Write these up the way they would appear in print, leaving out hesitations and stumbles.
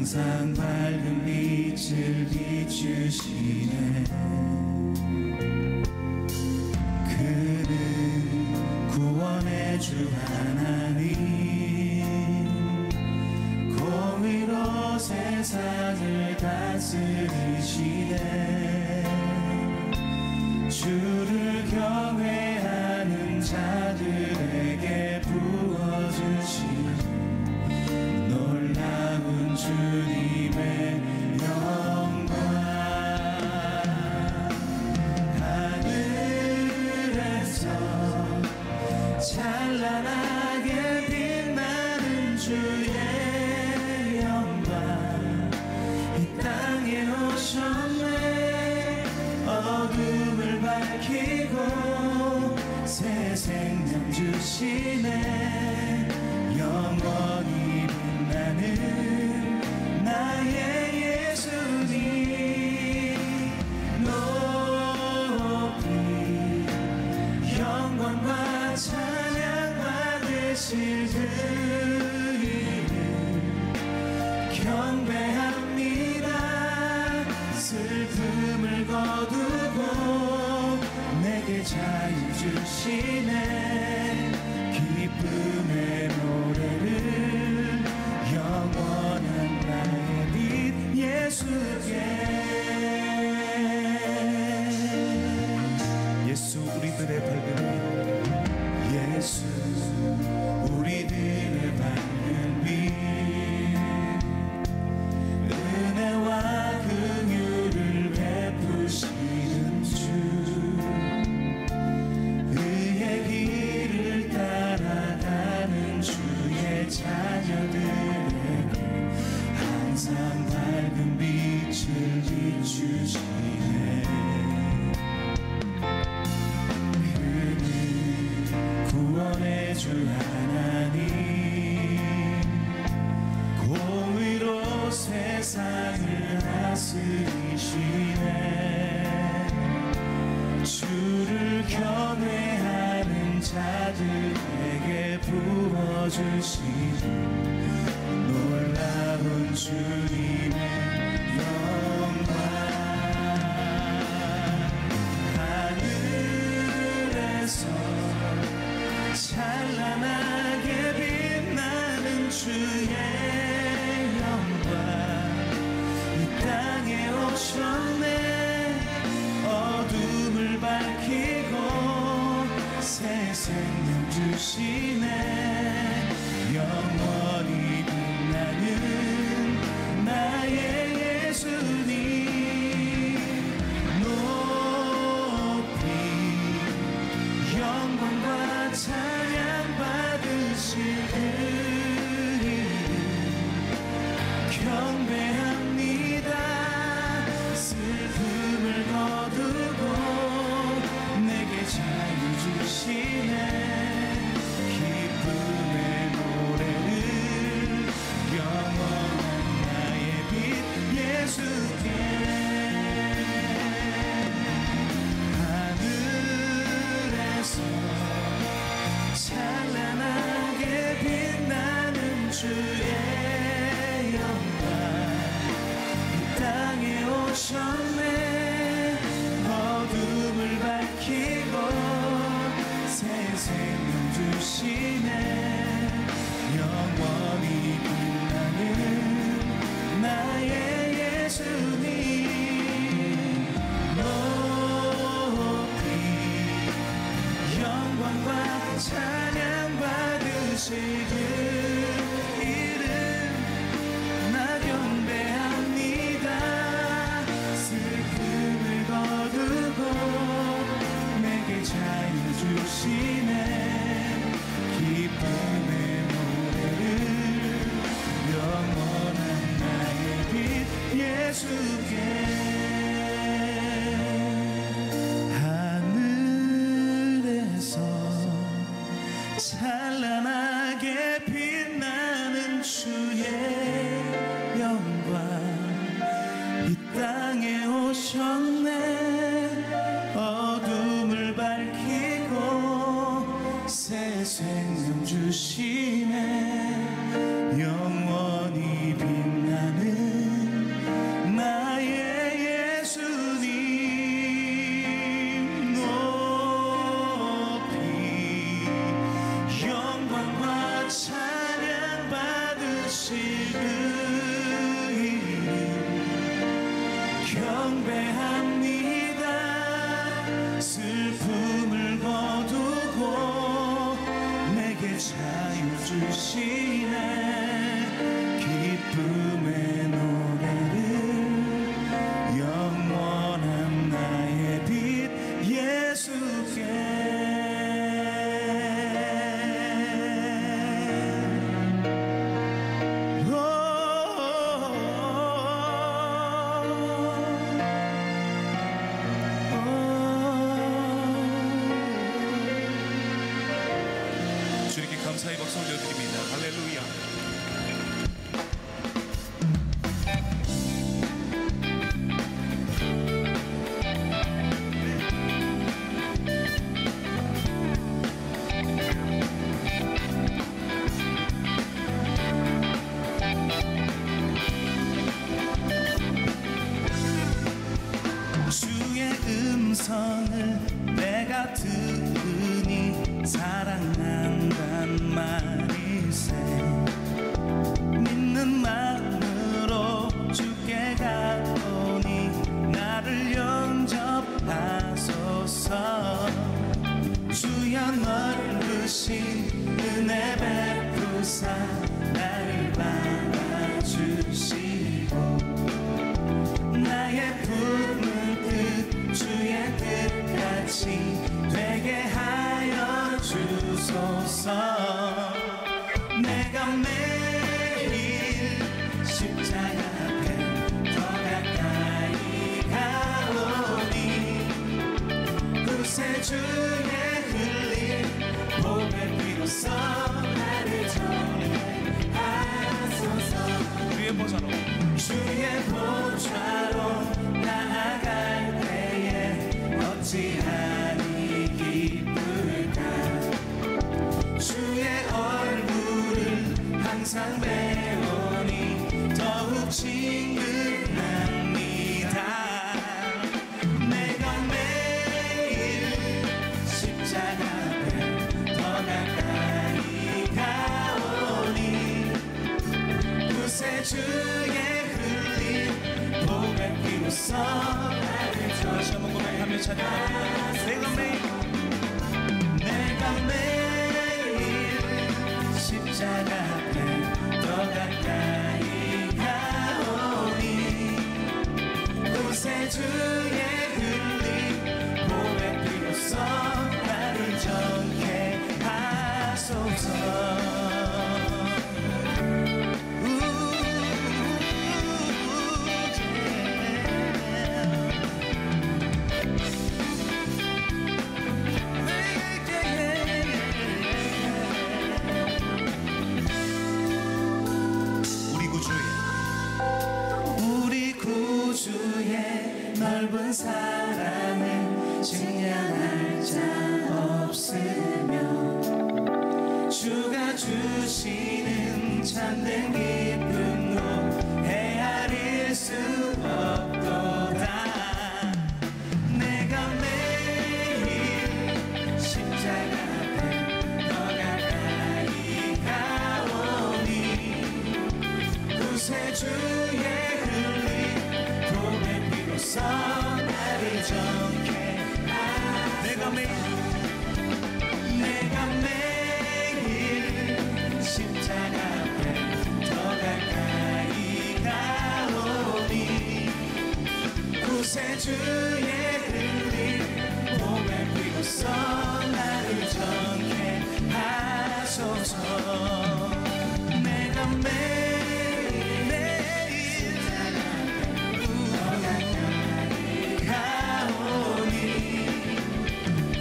항상 밝은 빛을 비추시네. 그는 구원의 주 하나님, 공의로 세상을 다스리시네. 주를 경외하는 자들에게 부어주신 놀라운 주님의 영광. 하늘에서 찬란하게 빛나는 주의 영광, 이 땅에 오셨네. 어둠을 밝히고 새 생명 주시네. 영원히 빛나는 나의 예수님, 높이 영광과 찬양 받으실 그 이름 경배합니다. 슬픔을 거두고 내게 자유 주시네. 기쁨의 노래를 영원한 나의 빛 예수께. 예수 우리들의 밝은 빛, 예수 우리들의 밝은 빛, 은혜와 긍휼을 베푸시는 주, 의의 길을 따라가는 주의 자녀들에게 항상 밝은 빛을 비추시네. 그는 구원의 주 하나님, 공의로 세상을 다스리시네. 주를 경외하는 자들에게 부어주시는 놀라운 주님의 영광. 하늘에서 찬란하게 빛나는 주의 영광, 이 땅에 오셨네. 어둠을 밝히고 새 생명 주시네. 영원히 빛나는 나의 예수님, 높이 영광과 찬양 받으실 그 이름 경배합니다. 슬픔을 거두고 내게 자유 주시네. 주의 보좌로 나아갈 때에 어찌하니 기쁠까. 주의 얼굴을 항상 배우니 더욱 친근합니다. 내가 매일 십자가 앞에 더 가까이 가오니 구세주의 흘린 보배 비로소 나를 다시 한번 고백하며 찬양합니다. 내가 매일 십자가 앞에 더 가까이 가오니 구세주의 흘린 보배 비로소 나를 정케 하소서. 주의 넓은 사랑을 증량할 자 없으며 주가 주시는 참된 기쁨도 헤아릴 수 없도다. 내가 매일 십자가 앞에 더 가까이 가오니 구세주의 나를 정케 내가 매일 십자가 앞에 더 가까이 가오니 구세주의 흘린 보배 비로소 나를 정케 하소서. 내가 매일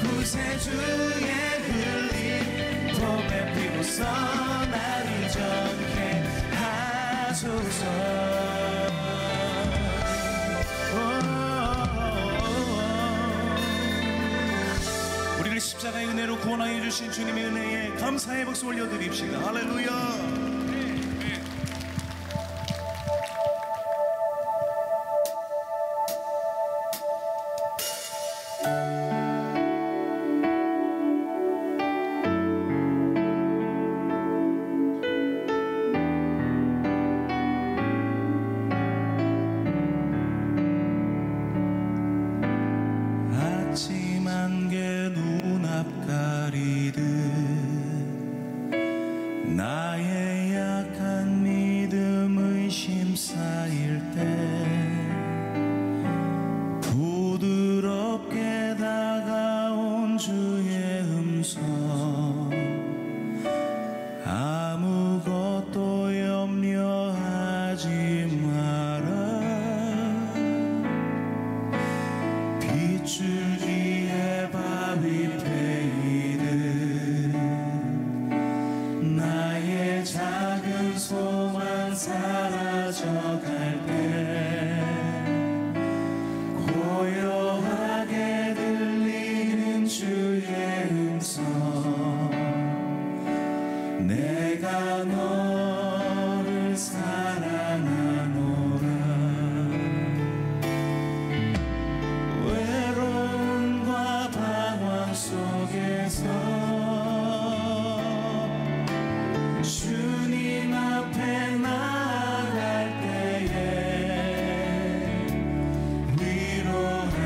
구세주의 흘린 보배 비로소 나를 정케 하소서. 우리를 십자가의 은혜로 구원하여 주신 주님의 은혜에 감사의 박수 올려드립시다. 할렐루야. 나의 약한 믿음 의심 쌓일 때 부드럽게 다가온 주의 음성 아무것도 염려하지 마라. 빗줄기에 바위 패이듯 나의 작은 소망 사라져갈 때 고요하게 들리는 주의 음성 내가 너를 사랑하노라. 외로움과 방황 속에서 주님 앞에 나아갈 때에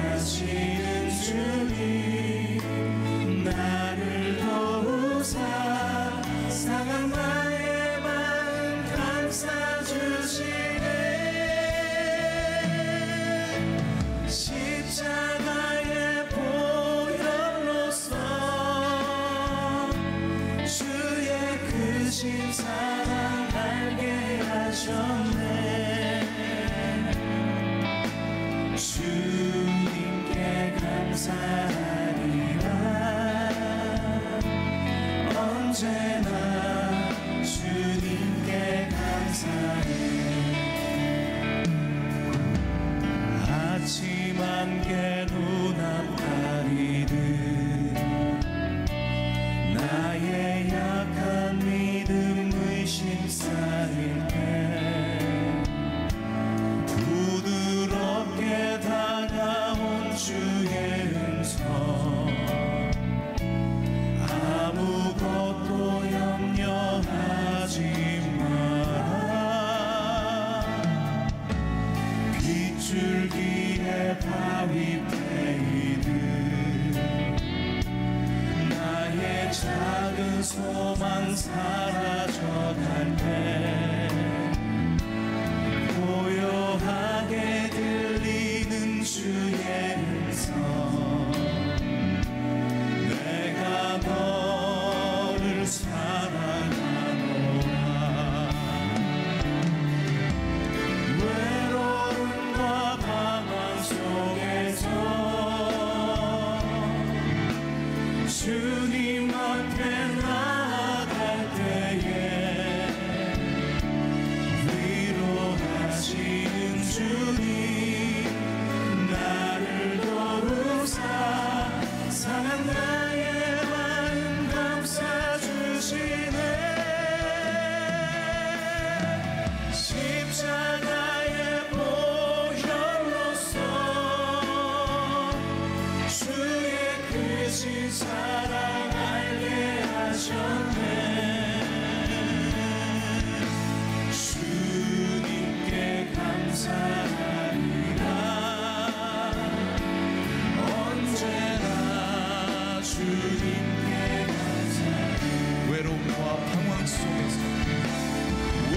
위로하시는 주님 나를 도우사 상한 나의 마음 감싸 주시네. 십자가의 보혈로서 주의 크신 사랑 알게 하셨네. 주님께 감사하리라. 언제나 주님께 감사해. 사라져갈 때 고요하게 들리는 주의 음성 내가 너를 사랑하노라 외로움과 방황 속에서 주님 앞에 나아갈 때에 위로하시는 주님 나를 도우사 상한 나의 마음 감싸주시네 십자가의 보혈로서 주의 크신 사랑 알게 하셨네 주님께 감사하리라 언제나 주님께 감사하리라 외로움과 방황 속에서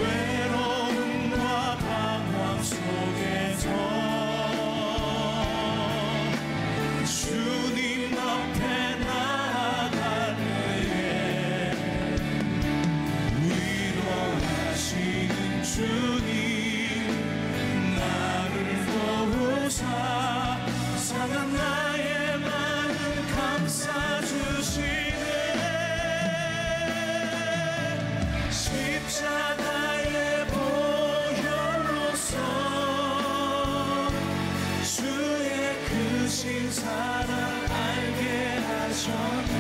외로움과 방황 속에서 주님 앞에 나아갈 때에 위로하시는 주님 나를 도우사 상한 나의 마음 감싸주시네 십자가의 보혈로서 주의 크신 사랑 알게 하셨네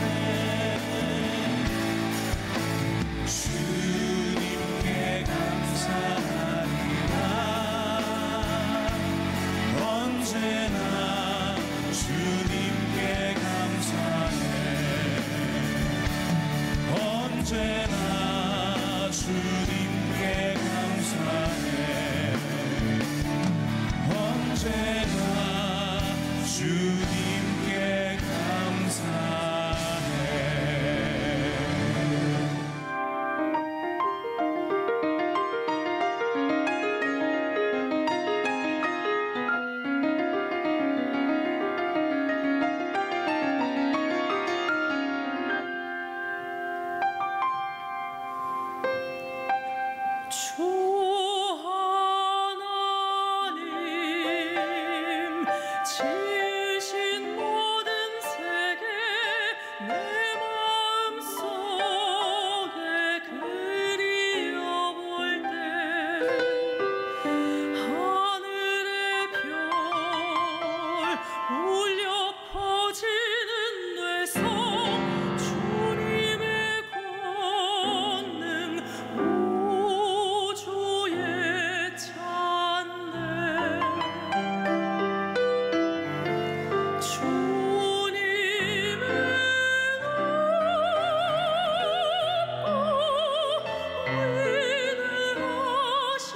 주님께 감사하리라 언제나 주님께 감사해 언제나 주님께 감사해 언제나 주님께 감사해 주 하나님 지으신 모든 세계 내 마음속에 그리워볼 때 하늘의 별 울려 퍼지는 뇌성 주님의 권능 우주에 찾네 주님의 높고 위대하신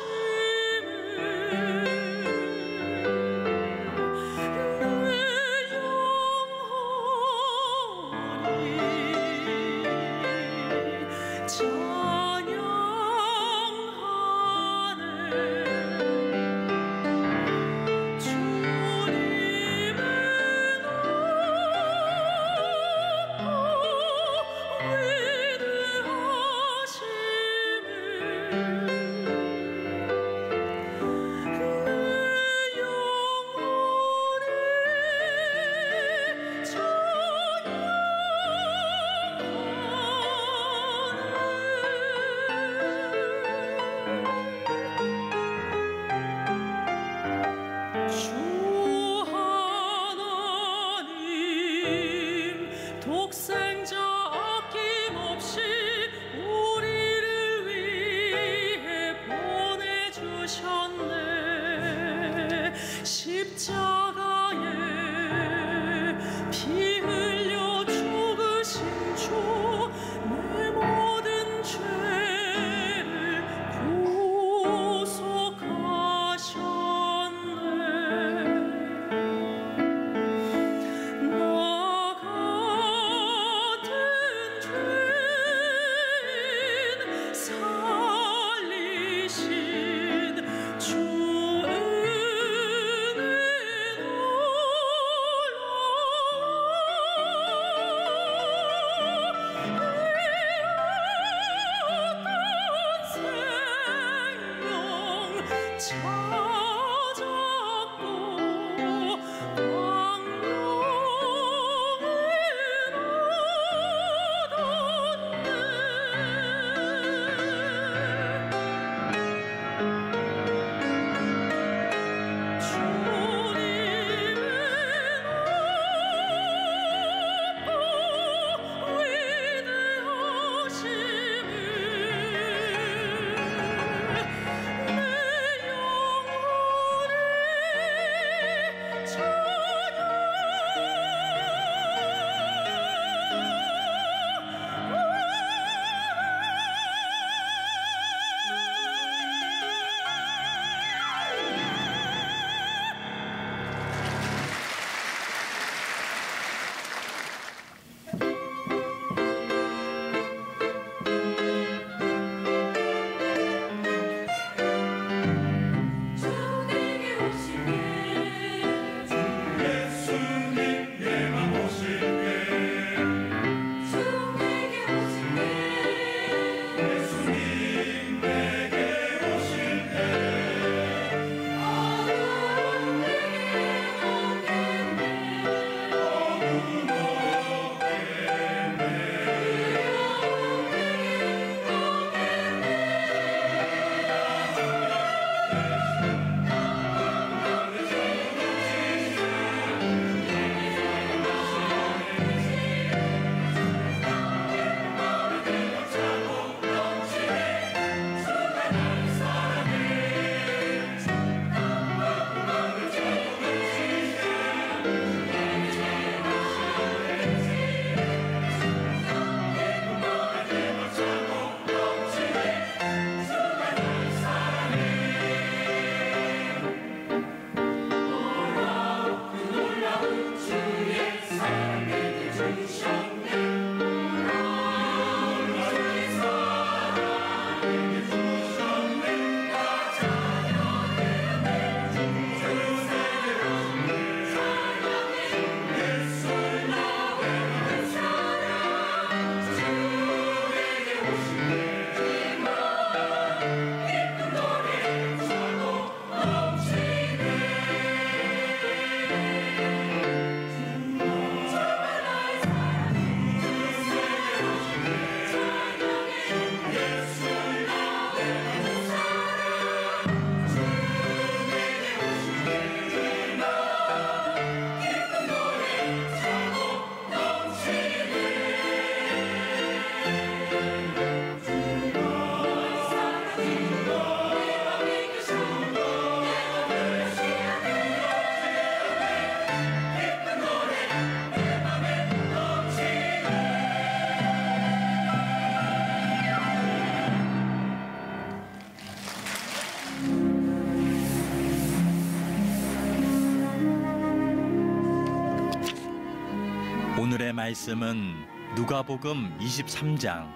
오늘의 말씀은 누가복음 23장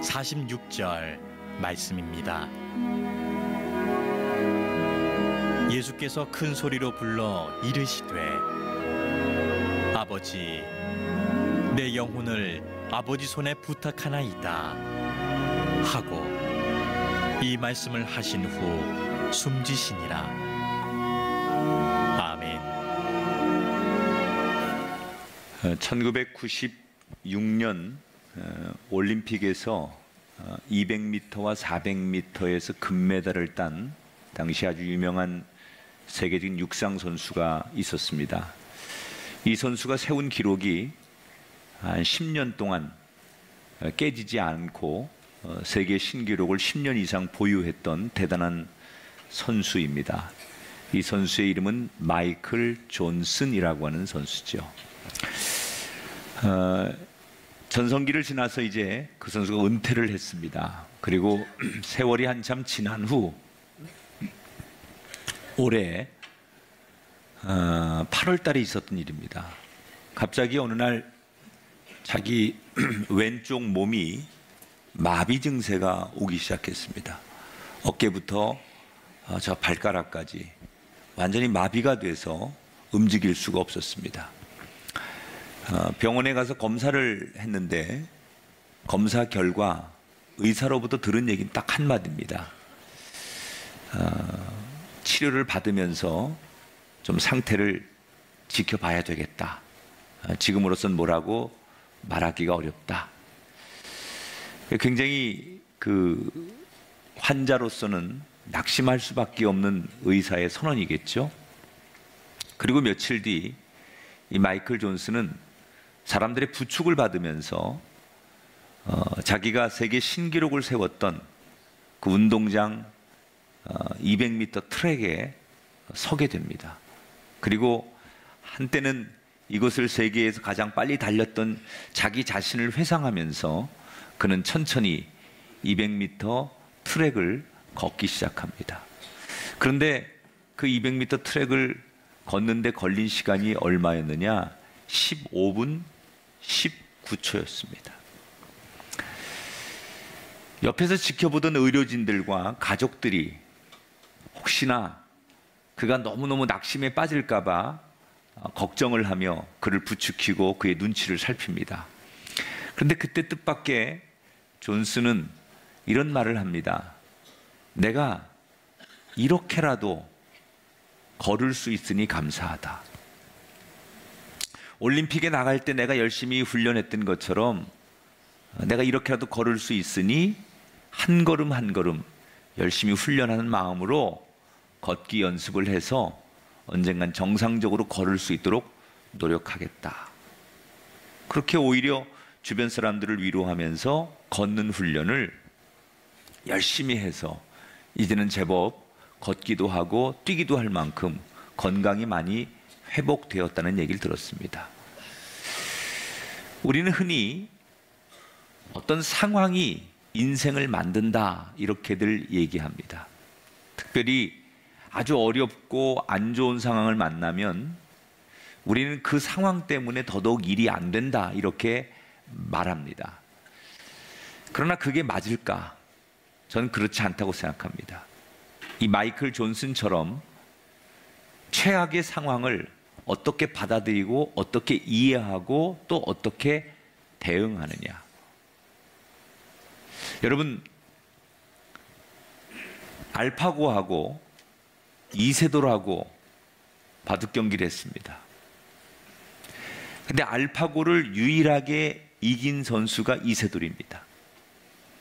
46절 말씀입니다. 예수께서 큰 소리로 불러 이르시되 아버지 내 영혼을 아버지 손에 부탁하나이다 하고 이 말씀을 하신 후 숨지시니라. 아멘. 1996년 올림픽에서 200m와 400m에서 금메달을 딴 당시 아주 유명한 세계적인 육상 선수가 있었습니다. 이 선수가 세운 기록이 한 10년 동안 깨지지 않고 세계 신기록을 10년 이상 보유했던 대단한 선수입니다. 이 선수의 이름은 마이클 존슨이라고 하는 선수죠. 전성기를 지나서 이제 그 선수가 은퇴를 했습니다. 그리고 세월이 한참 지난 후 올해 8월 달에 있었던 일입니다. 갑자기 어느 날 자기 왼쪽 몸이 마비 증세가 오기 시작했습니다. 어깨부터 저 발가락까지 완전히 마비가 돼서 움직일 수가 없었습니다. 병원에 가서 검사를 했는데 검사 결과 의사로부터 들은 얘기는 딱 한마디입니다. 치료를 받으면서 좀 상태를 지켜봐야 되겠다. 지금으로선 뭐라고 말하기가 어렵다. 굉장히 그 환자로서는 낙심할 수밖에 없는 의사의 선언이겠죠. 그리고 며칠 뒤 이 마이클 존슨은 사람들의 부축을 받으면서 자기가 세계 신기록을 세웠던 그 운동장 200m 트랙에 서게 됩니다. 그리고 한때는 이곳을 세계에서 가장 빨리 달렸던 자기 자신을 회상하면서 그는 천천히 200m 트랙을 걷기 시작합니다. 그런데 그 200m 트랙을 걷는데 걸린 시간이 얼마였느냐? 15분 19초였습니다. 옆에서 지켜보던 의료진들과 가족들이 혹시나 그가 너무너무 낙심에 빠질까봐 걱정을 하며 그를 부추기고 그의 눈치를 살핍니다. 그런데 그때 뜻밖의 존슨은 이런 말을 합니다. 내가 이렇게라도 걸을 수 있으니 감사하다. 올림픽에 나갈 때 내가 열심히 훈련했던 것처럼 내가 이렇게라도 걸을 수 있으니 한 걸음 한 걸음 열심히 훈련하는 마음으로 걷기 연습을 해서 언젠간 정상적으로 걸을 수 있도록 노력하겠다. 그렇게 오히려 주변 사람들을 위로하면서 걷는 훈련을 열심히 해서 이제는 제법 걷기도 하고 뛰기도 할 만큼 건강이 많이 회복되었다는 얘기를 들었습니다. 우리는 흔히 어떤 상황이 인생을 만든다 이렇게들 얘기합니다. 특별히 아주 어렵고 안 좋은 상황을 만나면 우리는 그 상황 때문에 더더욱 일이 안 된다 이렇게 말합니다. 그러나 그게 맞을까? 저는 그렇지 않다고 생각합니다. 이 마이클 존슨처럼 최악의 상황을 어떻게 받아들이고 어떻게 이해하고 또 어떻게 대응하느냐. 여러분, 알파고하고 이세돌하고 바둑 경기를 했습니다. 근데 알파고를 유일하게 이긴 선수가 이세돌입니다.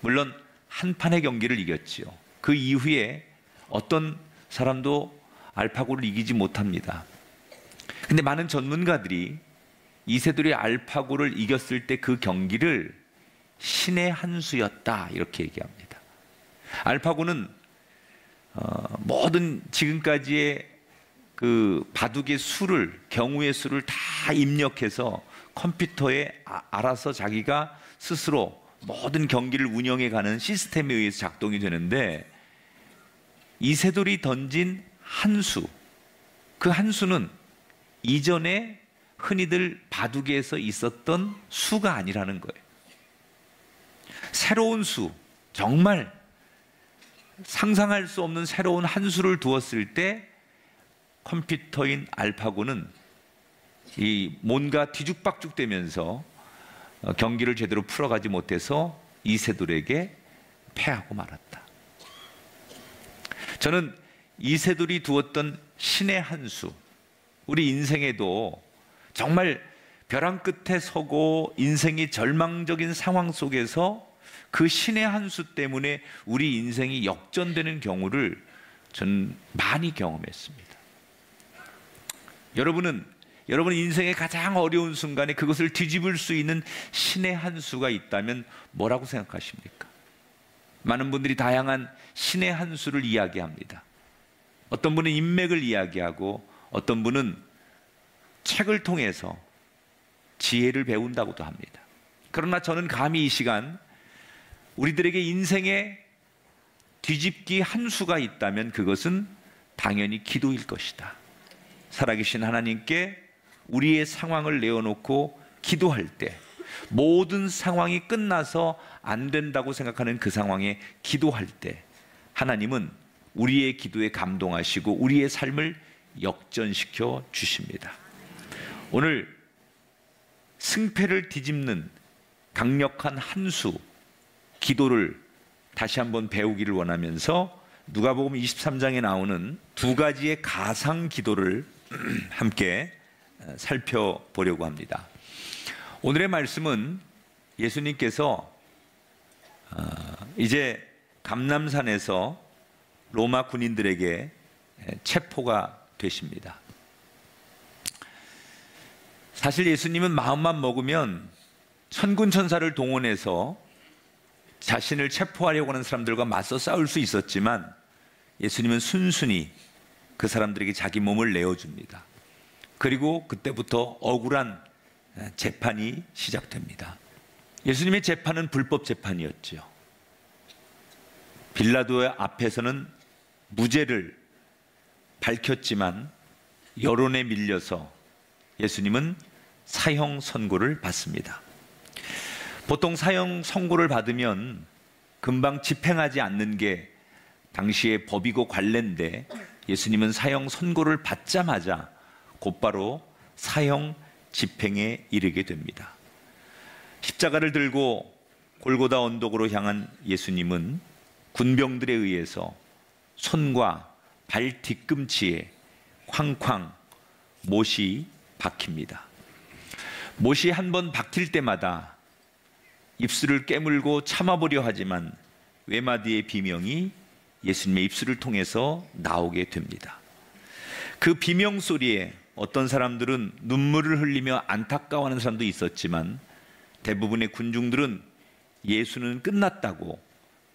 물론 한 판의 경기를 이겼지요. 그 이후에 어떤 사람도 알파고를 이기지 못합니다. 근데 많은 전문가들이 이세돌이 알파고를 이겼을 때 그 경기를 신의 한 수였다 이렇게 얘기합니다. 알파고는 모든 지금까지의 그 바둑의 수를, 경우의 수를 다 입력해서 컴퓨터에 알아서 자기가 스스로 모든 경기를 운영해가는 시스템에 의해서 작동이 되는데, 이세돌이 던진 한 수, 그 한 수는 이전에 흔히들 바둑에서 있었던 수가 아니라는 거예요. 새로운 수, 정말 상상할 수 없는 새로운 한 수를 두었을 때 컴퓨터인 알파고는 이 뭔가 뒤죽박죽되면서 경기를 제대로 풀어가지 못해서 이세돌에게 패하고 말았다. 저는 이세돌이 두었던 신의 한 수, 우리 인생에도 정말 벼랑 끝에 서고 인생이 절망적인 상황 속에서 그 신의 한 수 때문에 우리 인생이 역전되는 경우를 저는 많이 경험했습니다. 여러분 인생의 가장 어려운 순간에 그것을 뒤집을 수 있는 신의 한 수가 있다면 뭐라고 생각하십니까? 많은 분들이 다양한 신의 한 수를 이야기합니다. 어떤 분은 인맥을 이야기하고 어떤 분은 책을 통해서 지혜를 배운다고도 합니다. 그러나 저는 감히 이 시간 우리들에게 인생에 뒤집기 한 수가 있다면 그것은 당연히 기도일 것이다. 살아계신 하나님께 우리의 상황을 내어놓고 기도할 때, 모든 상황이 끝나서 안 된다고 생각하는 그 상황에 기도할 때 하나님은 우리의 기도에 감동하시고 우리의 삶을 역전시켜 주십니다. 오늘 승패를 뒤집는 강력한 한 수, 기도를 다시 한번 배우기를 원하면서 누가복음 23장에 나오는 두 가지의 가상 기도를 함께 살펴보려고 합니다. 오늘의 말씀은 예수님께서 이제 감람산에서 로마 군인들에게 체포가 되십니다. 사실 예수님은 마음만 먹으면 천군 천사를 동원해서 자신을 체포하려고 하는 사람들과 맞서 싸울 수 있었지만 예수님은 순순히 그 사람들에게 자기 몸을 내어줍니다. 그리고 그때부터 억울한 재판이 시작됩니다. 예수님의 재판은 불법 재판이었죠. 빌라도의 앞에서는 무죄를 밝혔지만 여론에 밀려서 예수님은 사형 선고를 받습니다. 보통 사형 선고를 받으면 금방 집행하지 않는 게 당시의 법이고 관례인데 예수님은 사형 선고를 받자마자 곧바로 사형 집행에 이르게 됩니다. 십자가를 들고 골고다 언덕으로 향한 예수님은 군병들에 의해서 손과 발 뒤꿈치에 쾅쾅 못이 박힙니다. 못이 한 번 박힐 때마다 입술을 깨물고 참아보려 하지만 외마디의 비명이 예수님의 입술을 통해서 나오게 됩니다. 그 비명 소리에 어떤 사람들은 눈물을 흘리며 안타까워하는 사람도 있었지만 대부분의 군중들은 예수는 끝났다고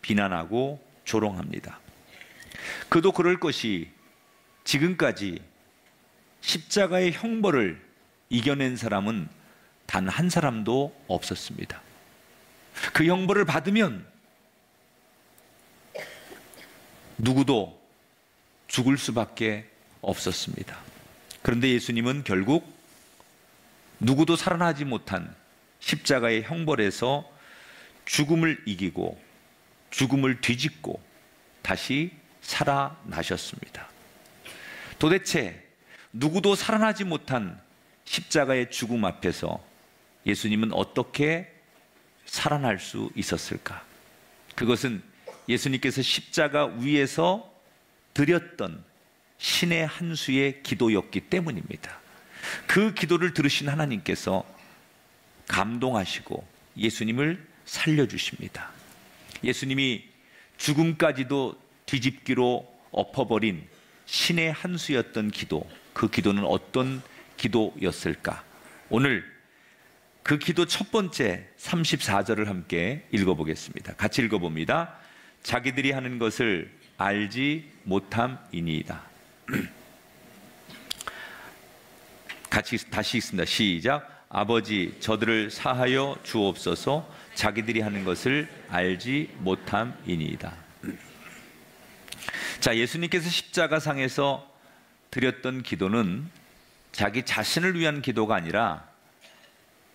비난하고 조롱합니다. 그도 그럴 것이 지금까지 십자가의 형벌을 이겨낸 사람은 단 한 사람도 없었습니다. 그 형벌을 받으면 누구도 죽을 수밖에 없었습니다. 그런데 예수님은 결국 누구도 살아나지 못한 십자가의 형벌에서 죽음을 이기고 죽음을 뒤집고 다시 살아나셨습니다. 도대체 누구도 살아나지 못한 십자가의 죽음 앞에서 예수님은 어떻게 살아날 수 있었을까? 그것은 예수님께서 십자가 위에서 드렸던 신의 한 수의 기도였기 때문입니다. 그 기도를 들으신 하나님께서 감동하시고 예수님을 살려주십니다. 예수님이 죽음까지도 뒤집기로 엎어버린 신의 한 수였던 기도, 그 기도는 어떤 기도였을까? 오늘 그 기도 첫 번째 34절을 함께 읽어보겠습니다. 같이 읽어봅니다. 자기들이 하는 것을 알지 못함이니이다. 같이 다시 읽습니다. 시작. 아버지 저들을 사하여 주옵소서. 자기들이 하는 것을 알지 못함이니이다. 자, 예수님께서 십자가상에서 드렸던 기도는 자기 자신을 위한 기도가 아니라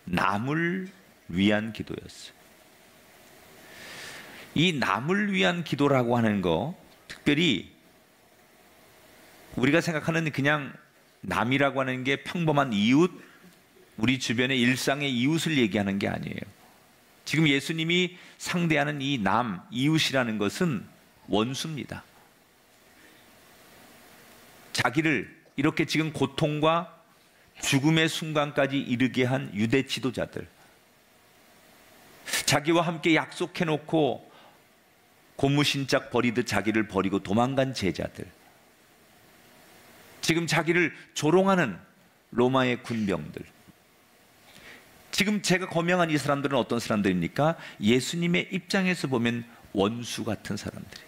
남을 위한 기도였어요. 이 남을 위한 기도라고 하는 거, 특별히 우리가 생각하는 그냥 남이라고 하는 게 평범한 이웃, 우리 주변의 일상의 이웃을 얘기하는 게 아니에요. 지금 예수님이 상대하는 이 남, 이웃이라는 것은 원수입니다. 자기를 이렇게 지금 고통과 죽음의 순간까지 이르게 한 유대 지도자들, 자기와 함께 약속해놓고 고무신짝 버리듯 자기를 버리고 도망간 제자들, 지금 자기를 조롱하는 로마의 군병들, 지금 제가 거명한 이 사람들은 어떤 사람들입니까? 예수님의 입장에서 보면 원수 같은 사람들이,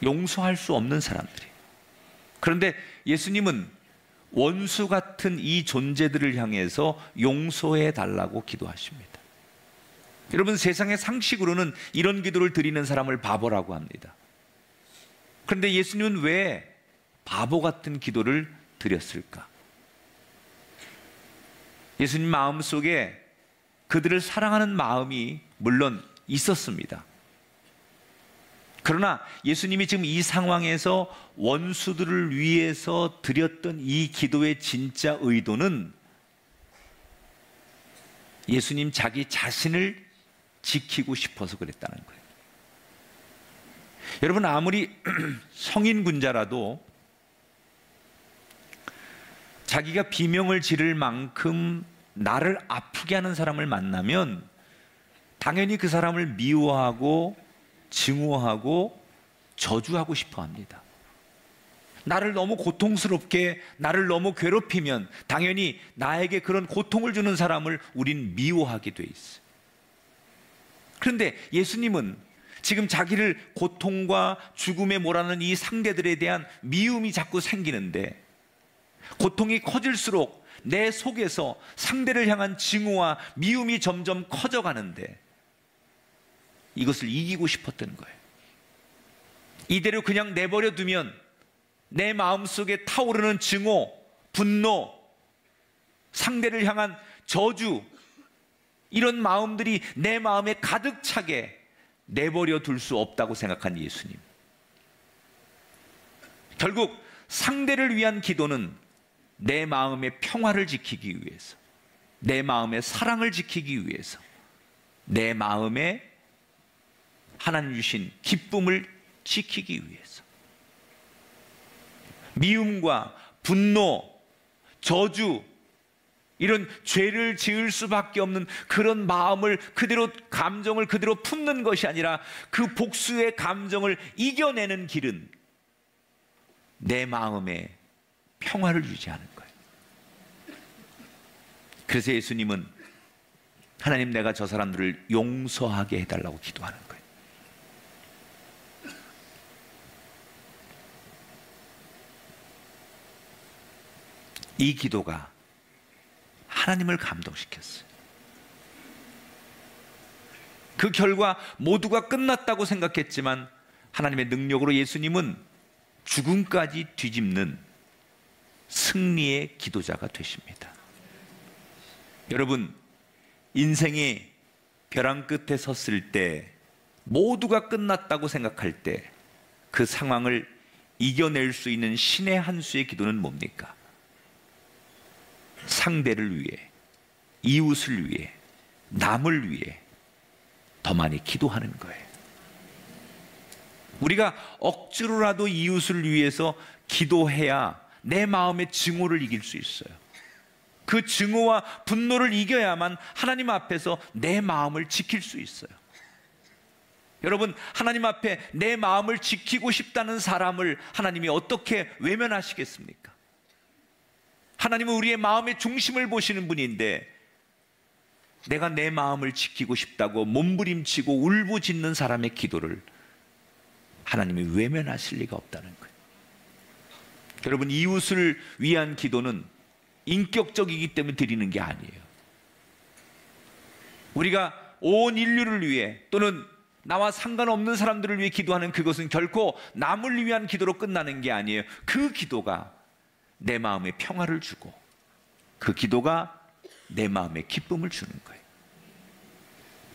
용서할 수 없는 사람들이. 그런데 예수님은 원수 같은 이 존재들을 향해서 용서해 달라고 기도하십니다. 여러분, 세상의 상식으로는 이런 기도를 드리는 사람을 바보라고 합니다. 그런데 예수님은 왜 바보 같은 기도를 드렸을까? 예수님 마음속에 그들을 사랑하는 마음이 물론 있었습니다. 그러나 예수님이 지금 이 상황에서 원수들을 위해서 드렸던 이 기도의 진짜 의도는 예수님 자기 자신을 지키고 싶어서 그랬다는 거예요. 여러분, 아무리 성인 군자라도 자기가 비명을 지를 만큼 나를 아프게 하는 사람을 만나면 당연히 그 사람을 미워하고 증오하고 저주하고 싶어 합니다. 나를 너무 고통스럽게, 나를 너무 괴롭히면 당연히 나에게 그런 고통을 주는 사람을 우린 미워하게 돼 있어요. 그런데 예수님은 지금 자기를 고통과 죽음에 몰아넣는 이 상대들에 대한 미움이 자꾸 생기는데, 고통이 커질수록 내 속에서 상대를 향한 증오와 미움이 점점 커져가는데 이것을 이기고 싶었던 거예요. 이대로 그냥 내버려 두면 내 마음속에 타오르는 증오, 분노, 상대를 향한 저주, 이런 마음들이 내 마음에 가득 차게 내버려 둘 수 없다고 생각한 예수님. 결국 상대를 위한 기도는 내 마음의 평화를 지키기 위해서, 내 마음의 사랑을 지키기 위해서, 내 마음에 하나님 주신 기쁨을 지키기 위해서, 미움과 분노, 저주, 이런 죄를 지을 수밖에 없는 그런 마음을 그대로, 감정을 그대로 품는 것이 아니라 그 복수의 감정을 이겨내는 길은 내 마음에 평화를 유지하는 거예요. 그래서 예수님은 하나님, 내가 저 사람들을 용서하게 해달라고 기도하는 거예요. 이 기도가 하나님을 감동시켰어요. 그 결과 모두가 끝났다고 생각했지만 하나님의 능력으로 예수님은 죽음까지 뒤집는 승리의 기도자가 되십니다. 여러분, 인생의 벼랑 끝에 섰을 때, 모두가 끝났다고 생각할 때 그 상황을 이겨낼 수 있는 신의 한 수의 기도는 뭡니까? 상대를 위해, 이웃을 위해, 남을 위해 더 많이 기도하는 거예요. 우리가 억지로라도 이웃을 위해서 기도해야 내 마음의 증오를 이길 수 있어요. 그 증오와 분노를 이겨야만 하나님 앞에서 내 마음을 지킬 수 있어요. 여러분, 하나님 앞에 내 마음을 지키고 싶다는 사람을 하나님이 어떻게 외면하시겠습니까? 하나님은 우리의 마음의 중심을 보시는 분인데, 내가 내 마음을 지키고 싶다고 몸부림치고 울부짖는 사람의 기도를 하나님이 외면하실 리가 없다는 거예요. 여러분, 이웃을 위한 기도는 인격적이기 때문에 드리는 게 아니에요. 우리가 온 인류를 위해, 또는 나와 상관없는 사람들을 위해 기도하는 그것은 결코 남을 위한 기도로 끝나는 게 아니에요. 그 기도가 내 마음에 평화를 주고, 그 기도가 내 마음에 기쁨을 주는 거예요.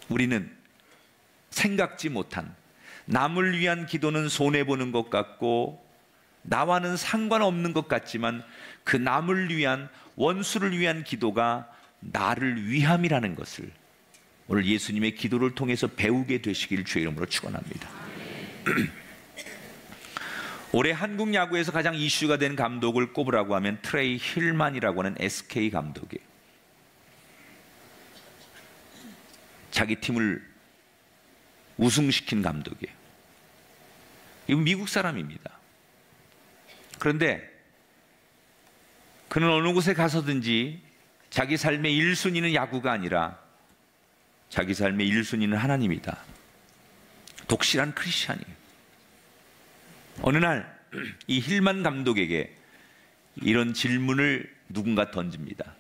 우리는 생각지 못한, 남을 위한 기도는 손해보는 것 같고 나와는 상관없는 것 같지만, 그 남을 위한, 원수를 위한 기도가 나를 위함이라는 것을 오늘 예수님의 기도를 통해서 배우게 되시길 주의 이름으로 축원합니다. 올해 한국 야구에서 가장 이슈가 된 감독을 꼽으라고 하면 트레이 힐만이라고 하는 SK 감독이에요. 자기 팀을 우승시킨 감독이에요. 이건 미국 사람입니다. 그런데 그는 어느 곳에 가서든지 자기 삶의 1순위는 야구가 아니라 자기 삶의 1순위는 하나님이다. 독실한 크리스찬이에요. 어느 날 이 힐만 감독에게 이런 질문을 누군가 던집니다.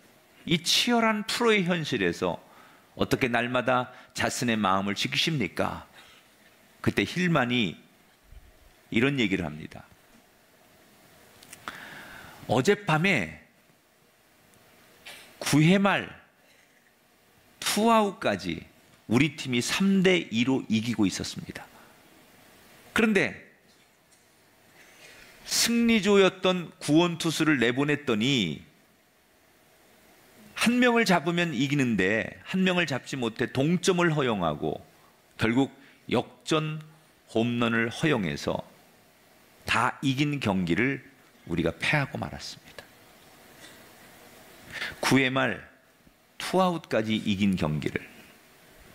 이 치열한 프로의 현실에서 어떻게 날마다 자신의 마음을 지키십니까? 그때 힐만이 이런 얘기를 합니다. 어젯밤에 9회 말 투아웃까지 우리 팀이 3대2로 이기고 있었습니다. 그런데 승리조였던 구원투수를 내보냈더니 한 명을 잡으면 이기는데 한 명을 잡지 못해 동점을 허용하고 결국 역전 홈런을 허용해서 다 이긴 경기를 우리가 패하고 말았습니다. 9회 말 투아웃까지 이긴 경기를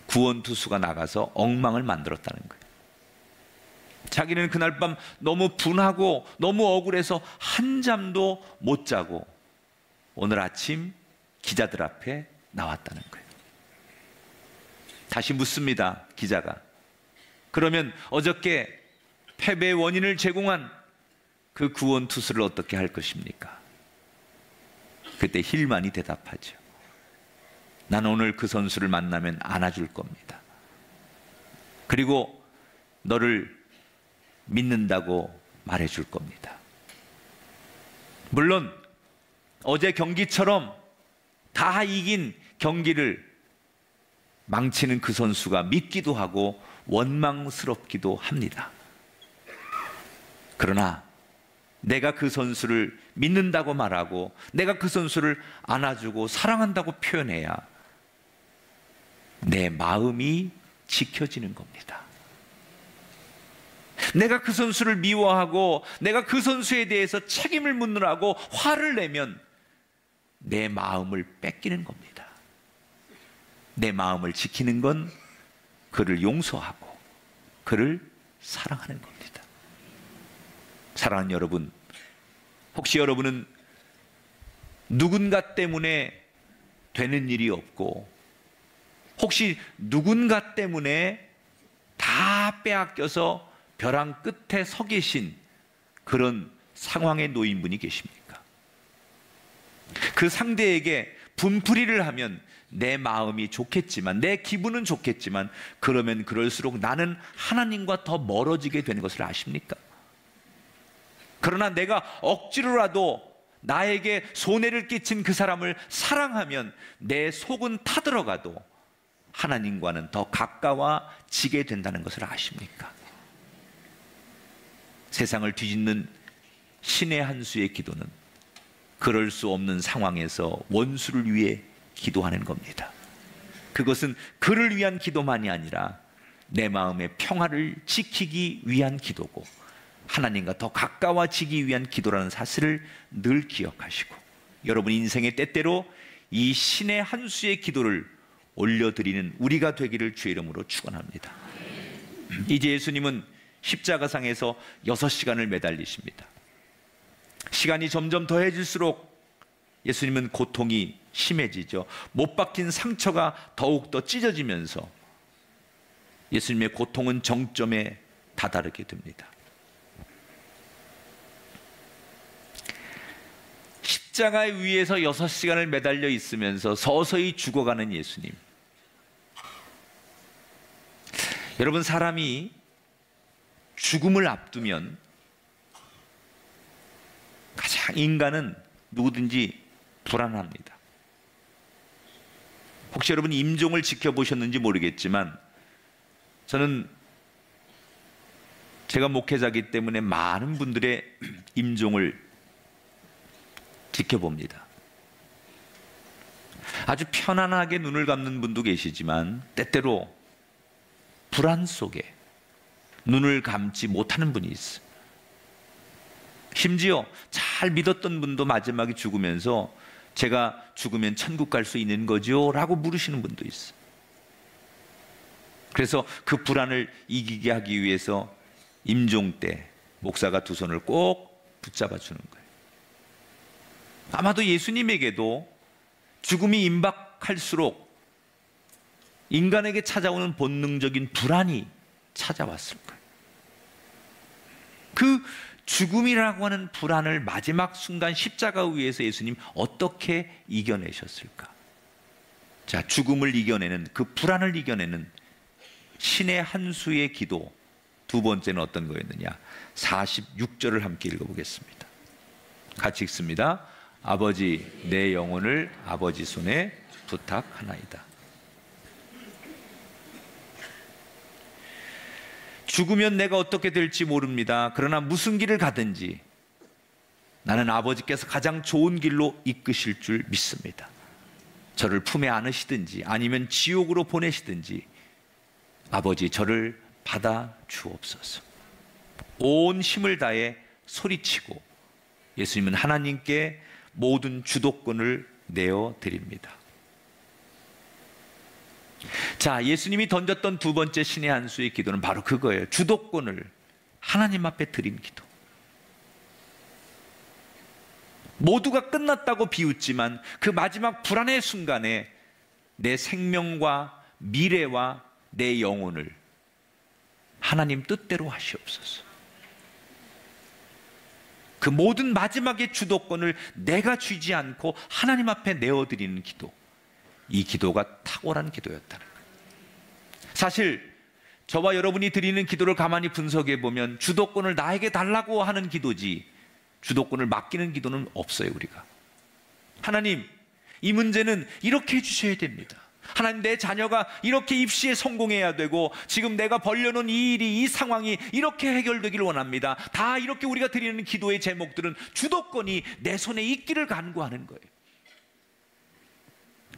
구원 투수가 나가서 엉망을 만들었다는 거예요. 자기는 그날 밤 너무 분하고 너무 억울해서 한잠도 못 자고 오늘 아침 기자들 앞에 나왔다는 거예요. 다시 묻습니다. 기자가. 그러면 어저께 패배의 원인을 제공한 그 구원 투수를 어떻게 할 것입니까? 그때 힐만이 대답하죠. 나는 오늘 그 선수를 만나면 안아줄 겁니다. 그리고 너를 믿는다고 말해줄 겁니다. 물론 어제 경기처럼 다 이긴 경기를 망치는 그 선수가 믿기도 하고 원망스럽기도 합니다. 그러나 내가 그 선수를 믿는다고 말하고 내가 그 선수를 안아주고 사랑한다고 표현해야 내 마음이 지켜지는 겁니다. 내가 그 선수를 미워하고 내가 그 선수에 대해서 책임을 묻느라고 화를 내면 내 마음을 뺏기는 겁니다. 내 마음을 지키는 건 그를 용서하고 그를 사랑하는 겁니다. 사랑하는 여러분, 혹시 여러분은 누군가 때문에 되는 일이 없고 혹시 누군가 때문에 다 빼앗겨서 벼랑 끝에 서 계신 그런 상황에 놓인 분이 계십니까? 그 상대에게 분풀이를 하면 내 마음이 좋겠지만 내 기분은 좋겠지만 그러면 그럴수록 나는 하나님과 더 멀어지게 되는 것을 아십니까? 그러나 내가 억지로라도 나에게 손해를 끼친 그 사람을 사랑하면 내 속은 타들어가도 하나님과는 더 가까워지게 된다는 것을 아십니까? 세상을 뒤집는 신의 한 수의 기도는 그럴 수 없는 상황에서 원수를 위해 기도하는 겁니다. 그것은 그를 위한 기도만이 아니라 내 마음의 평화를 지키기 위한 기도고 하나님과 더 가까워지기 위한 기도라는 사실을 늘 기억하시고 여러분 인생의 때때로 이 신의 한 수의 기도를 올려드리는 우리가 되기를 주의 이름으로 축원합니다. 이제 예수님은 십자가상에서 6시간을 매달리십니다. 시간이 점점 더해질수록 예수님은 고통이 심해지죠. 못 박힌 상처가 더욱더 찢어지면서 예수님의 고통은 정점에 다다르게 됩니다. 십자가 위에서 6시간을 매달려 있으면서 서서히 죽어가는 예수님. 여러분, 사람이 죽음을 앞두면 가장 인간은 누구든지 불안합니다. 혹시 여러분 임종을 지켜보셨는지 모르겠지만 저는 제가 목회자이기 때문에 많은 분들의 임종을 지켜봅니다. 아주 편안하게 눈을 감는 분도 계시지만 때때로 불안 속에 눈을 감지 못하는 분이 있어요. 심지어 잘 믿었던 분도 마지막에 죽으면서 제가 죽으면 천국 갈 수 있는 거죠? 라고 물으시는 분도 있어요. 그래서 그 불안을 이기게 하기 위해서 임종 때 목사가 두 손을 꼭 붙잡아 주는 거예요. 아마도 예수님에게도 죽음이 임박할수록 인간에게 찾아오는 본능적인 불안이 찾아왔을 거예요. 그 죽음이라고 하는 불안을 마지막 순간 십자가 위에서 예수님 어떻게 이겨내셨을까? 자, 죽음을 이겨내는 그 불안을 이겨내는 신의 한 수의 기도 두 번째는 어떤 거였느냐? 46절을 함께 읽어보겠습니다. 같이 읽습니다. 아버지, 내 영혼을 아버지 손에 부탁하나이다. 죽으면 내가 어떻게 될지 모릅니다. 그러나 무슨 길을 가든지 나는 아버지께서 가장 좋은 길로 이끄실 줄 믿습니다. 저를 품에 안으시든지 아니면 지옥으로 보내시든지 아버지 저를 받아 주옵소서. 온 힘을 다해 소리치고 예수님은 하나님께 모든 주도권을 내어 드립니다. 자, 예수님이 던졌던 두 번째 신의 한 수의 기도는 바로 그거예요. 주도권을 하나님 앞에 드린 기도. 모두가 끝났다고 비웃지만 그 마지막 불안의 순간에 내 생명과 미래와 내 영혼을 하나님 뜻대로 하시옵소서. 그 모든 마지막의 주도권을 내가 쥐지 않고 하나님 앞에 내어드리는 기도, 이 기도가 탁월한 기도였다는 거예요. 사실 저와 여러분이 드리는 기도를 가만히 분석해 보면 주도권을 나에게 달라고 하는 기도지 주도권을 맡기는 기도는 없어요. 우리가 하나님, 이 문제는 이렇게 해주셔야 됩니다. 하나님, 내 자녀가 이렇게 입시에 성공해야 되고 지금 내가 벌려놓은 이 일이, 이 상황이 이렇게 해결되기를 원합니다. 다 이렇게 우리가 드리는 기도의 제목들은 주도권이 내 손에 있기를 간구하는 거예요.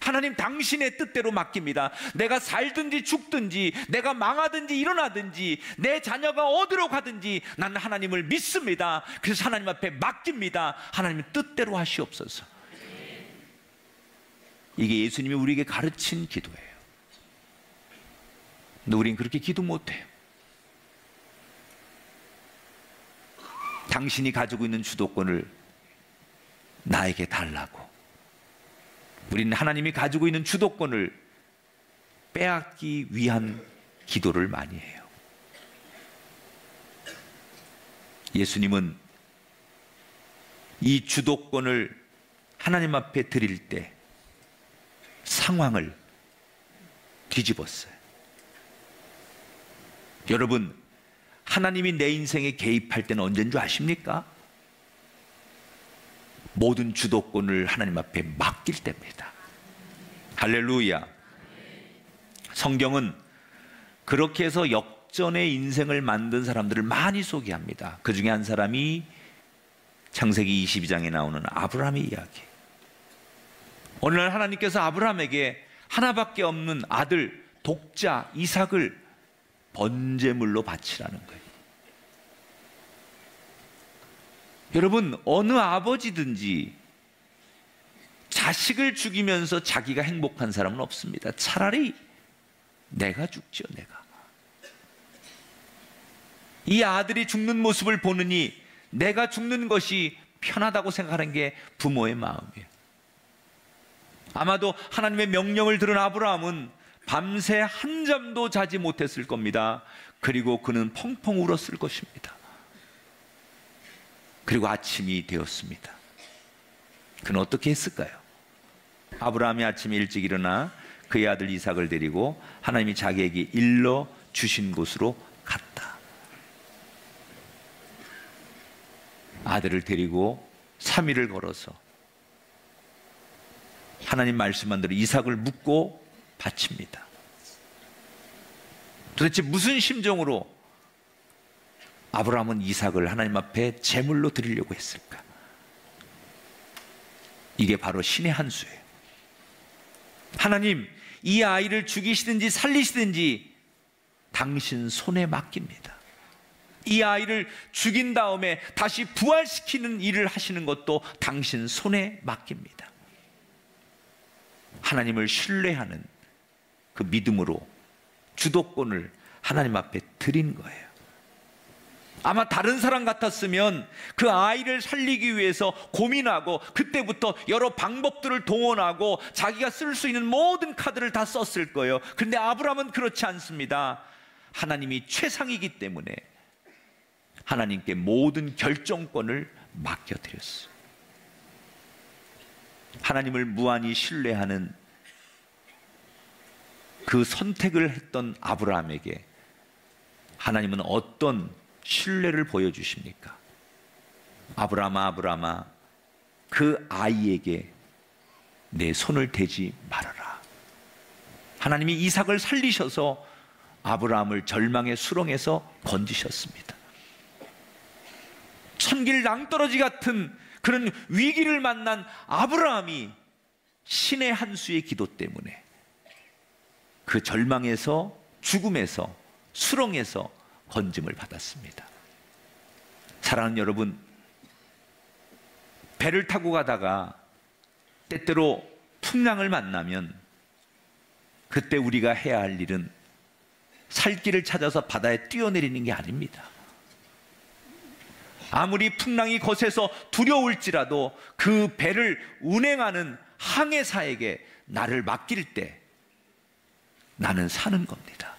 하나님, 당신의 뜻대로 맡깁니다. 내가 살든지 죽든지, 내가 망하든지 일어나든지, 내 자녀가 어디로 가든지 나는 하나님을 믿습니다. 그래서 하나님 앞에 맡깁니다. 하나님의 뜻대로 하시옵소서. 이게 예수님이 우리에게 가르친 기도예요. 근데 우린 그렇게 기도 못해요. 당신이 가지고 있는 주도권을 나에게 달라고. 우리는 하나님이 가지고 있는 주도권을 빼앗기 위한 기도를 많이 해요. 예수님은 이 주도권을 하나님 앞에 드릴 때 상황을 뒤집었어요. 여러분, 하나님이 내 인생에 개입할 때는 언제인 줄 아십니까? 모든 주도권을 하나님 앞에 맡길 때입니다. 할렐루야. 성경은 그렇게 해서 역전의 인생을 만든 사람들을 많이 소개합니다. 그 중에 한 사람이 창세기 22장에 나오는 아브라함의 이야기. 어느 날 하나님께서 아브라함에게 하나밖에 없는 아들 독자 이삭을 번제물로 바치라는 거예요. 여러분, 어느 아버지든지 자식을 죽이면서 자기가 행복한 사람은 없습니다. 차라리 내가 죽죠, 내가. 이 아들이 죽는 모습을 보느니 내가 죽는 것이 편하다고 생각하는 게 부모의 마음이에요. 아마도 하나님의 명령을 들은 아브라함은 밤새 한잠도 자지 못했을 겁니다. 그리고 그는 펑펑 울었을 것입니다. 그리고 아침이 되었습니다. 그는 어떻게 했을까요? 아브라함이 아침에 일찍 일어나 그의 아들 이삭을 데리고 하나님이 자기에게 일러 주신 곳으로 갔다. 아들을 데리고 3일을 걸어서 하나님 말씀한 대로 이삭을 묻고 바칩니다. 도대체 무슨 심정으로 아브라함은 이삭을 하나님 앞에 제물로 드리려고 했을까? 이게 바로 신의 한 수예요. 하나님, 이 아이를 죽이시든지 살리시든지 당신 손에 맡깁니다. 이 아이를 죽인 다음에 다시 부활시키는 일을 하시는 것도 당신 손에 맡깁니다. 하나님을 신뢰하는 그 믿음으로 주도권을 하나님 앞에 드린 거예요. 아마 다른 사람 같았으면 그 아이를 살리기 위해서 고민하고 그때부터 여러 방법들을 동원하고 자기가 쓸 수 있는 모든 카드를 다 썼을 거예요. 그런데 아브라함은 그렇지 않습니다. 하나님이 최상이기 때문에 하나님께 모든 결정권을 맡겨드렸어요. 하나님을 무한히 신뢰하는 그 선택을 했던 아브라함에게 하나님은 어떤 신뢰를 보여주십니까? 아브라함아, 아브라함아, 그 아이에게 내 손을 대지 말아라. 하나님이 이삭을 살리셔서 아브라함을 절망의 수렁에서 건지셨습니다. 천길 낭떠러지 같은 그런 위기를 만난 아브라함이 신의 한 수의 기도 때문에 그 절망에서, 죽음에서 수렁에서 건짐을 받았습니다. 사랑하는 여러분, 배를 타고 가다가 때때로 풍랑을 만나면 그때 우리가 해야 할 일은 살 길을 찾아서 바다에 뛰어내리는 게 아닙니다. 아무리 풍랑이 거세서 두려울지라도 그 배를 운행하는 항해사에게 나를 맡길 때 나는 사는 겁니다.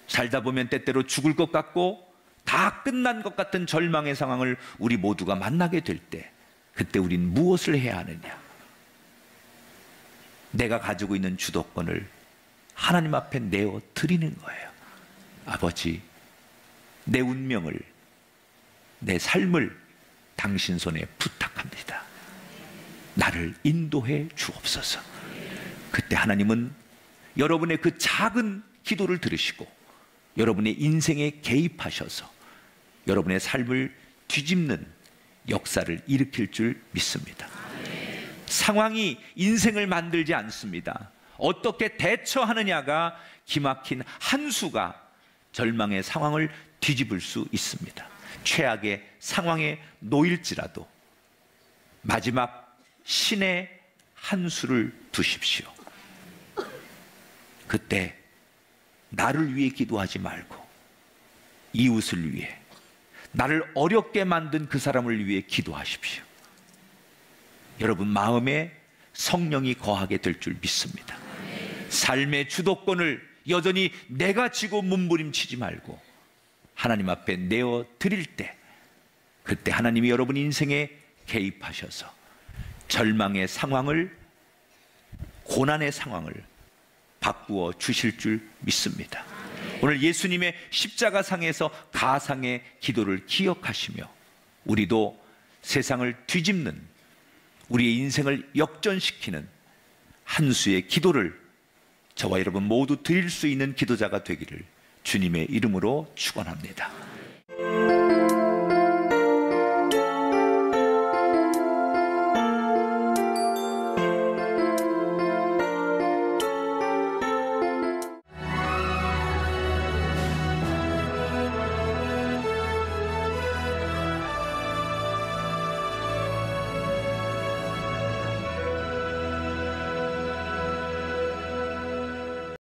살다 보면 때때로 죽을 것 같고 다 끝난 것 같은 절망의 상황을 우리 모두가 만나게 될 때, 그때 우린 무엇을 해야 하느냐? 내가 가지고 있는 주도권을 하나님 앞에 내어 드리는 거예요. 아버지, 내 운명을, 내 삶을 당신 손에 부탁합니다. 나를 인도해 주옵소서. 그때 하나님은 여러분의 그 작은 기도를 들으시고 여러분의 인생에 개입하셔서 여러분의 삶을 뒤집는 역사를 일으킬 줄 믿습니다. 상황이 인생을 만들지 않습니다. 어떻게 대처하느냐가 기막힌 한 수가 절망의 상황을 뒤집을 수 있습니다. 최악의 상황에 놓일지라도 마지막 신의 한 수를 두십시오. 그때 나를 위해 기도하지 말고 이웃을 위해, 나를 어렵게 만든 그 사람을 위해 기도하십시오. 여러분 마음에 성령이 거하게 될 줄 믿습니다. 삶의 주도권을 여전히 내가 지고 몸부림치지 말고 하나님 앞에 내어 드릴 때, 그때 하나님이 여러분 인생에 개입하셔서 절망의 상황을, 고난의 상황을 바꾸어 주실 줄 믿습니다. 오늘 예수님의 십자가상에서 가상의 기도를 기억하시며 우리도 세상을 뒤집는, 우리의 인생을 역전시키는 한 수의 기도를 저와 여러분 모두 드릴 수 있는 기도자가 되기를 주님의 이름으로 축원합니다.